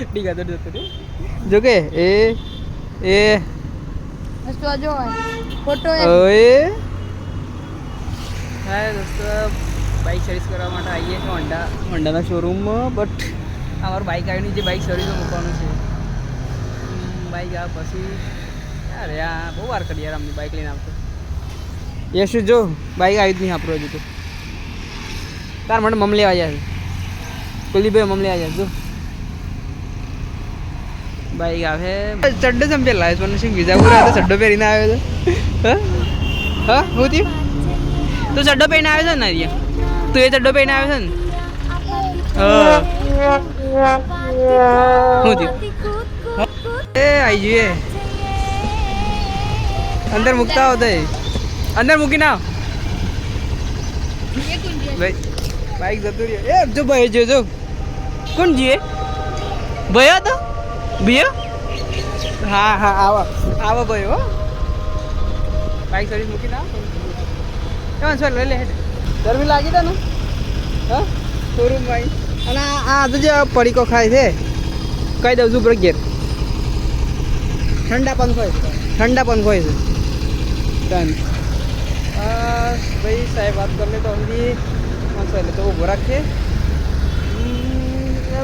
ડીગા તો જતો રે જો કે એ દોસ્તો જો ફોટો ઓય હા દોસ્તો બાઇક સર્વિસ કરવા માટે આવીએ છીએ હોન્ડાના શોરૂમમાં બટ અમારું બાઇક આવીને જે બાઇક સર્વિસમાં મૂકવાનું છે બાઇક આ પછી યાર બહુ વાર કરી યાર અમને બાઇક લઈને આવતો યશુ જો બાઇક આવી જ નહીં આપણું હજુ તો તાર માટે મમ લેવા જાય કુલદીપભાઈ મમ લેવા જાય જો બાઈક આવે ચડ્ડો જમ પેલા આવ્યો મને શું વિજાપુર આવ્યો તો ચડ્ડો પહેરીને આવ્યો છે હા હું થયું તું ચડ્ડો પહેરીને આવ્યો છે ને અહીંયા તું એ ચડ્ડો પહેરીને આવ્યો છે ને શું થયું એ આવી જઈએ અંદર મૂકતા હોતો અંદર મૂકીને આવ ભાઈ બાઈક જતું રહ્યો એ જો ભાઈ જો કોણ જીએ ભયો તો ભયો હા હા આવો ભાઈ હો બાઈક સર્વિસ મૂકીને આવ કેમ સર લઈ લે ગરમી લાગી તને હા શોરૂમ ભાઈ અને આ તો જે પડીકો ખાય છે કહી દઉં છું બ્રેક ઘેર ઠંડા પંખો હોય છે ડન ભાઈ સાહેબ बात कर ले तो हिंदी सोयलो तो ऊभो રાખે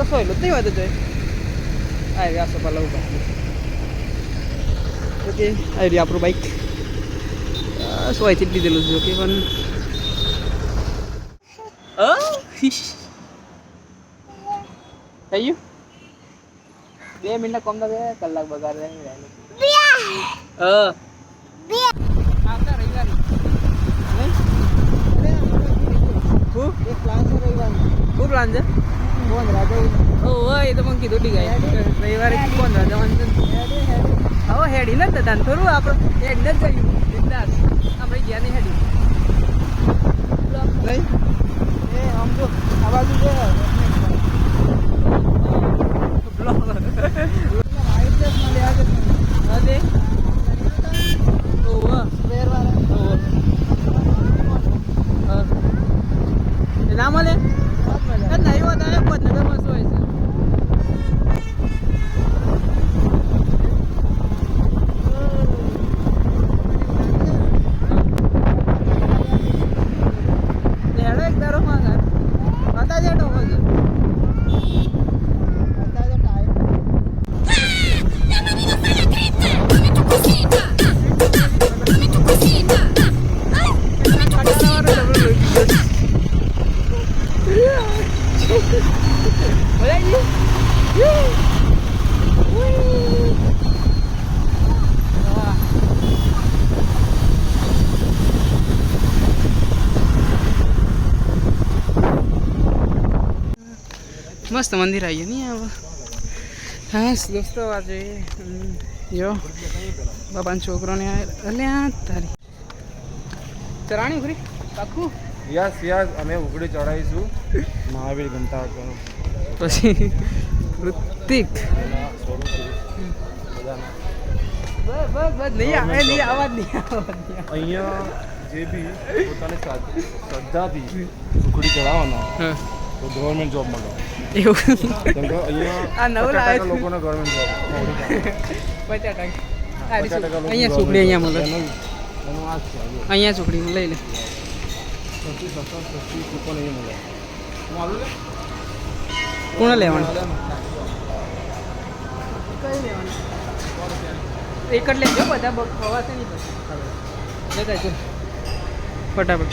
સોયલો જ નહીં વાતો જોઈએ આવી આસો પાલા ઉભા ઓકે આવી રહ્યું આપણું બાઈક સોયથી જ લીધેલું છે ઓકે પણ થઈ ગયું 2 મિનિટ કમ તો 2 કલાક બગાડ રહે આવતા રવિવારે એક પ્લાન છે રવિવારે શું પ્લાન છે ગોંધરા જવું ઓય એ તો મને કીધું ઠીક રવિવારે ગોંધરા જવાનું છે હવે હેડી ને તો દાન થોડું આપણે હેડી ને જ જયું બિંદાસ આપણે ગયા નહીં હેડી નહીં એ આમ તો આ બાજુ છે બ્લોક અરે ઓવા સ્પેર વાળા ના મળે નહીં હોતા એ પંદર મસ્ત હોય છે હેડો એક દારો માંગા બતા જેટો હોય મસ્ત મંદિર આવી નહીં હવે હા દોસ્તો આજે જો બાપાના છોકરોને અલ્યા તારી ચરાણી ઉઘરી પાકું યસ અમે ઉઘડી ચડાવીશું મહાવીર ઘંટા પછી ઋતિક બસ નહીં આવે નહીં આવાજ નહીં અહીંયા જે બી પોતાની શ્રદ્ધાથી ઉઘડી ચડાવવાના તો ગવર્મેન્ટ જોબ મળે એવું કેમ કે અહીંયા આ નવું લાવે લોકોને ગવર્મેન્ટ જોબ 50% અહીંયા સુખડી અહીંયા મળે એનું આ છે અહીંયા સુખડી લઈ લે સસ્તી કૂપન અહીંયા મળે હું આવું લે કોણ લેવાનું એક જ લેજો બધા ખવાશે નહીં લેતા જો ફટાફટ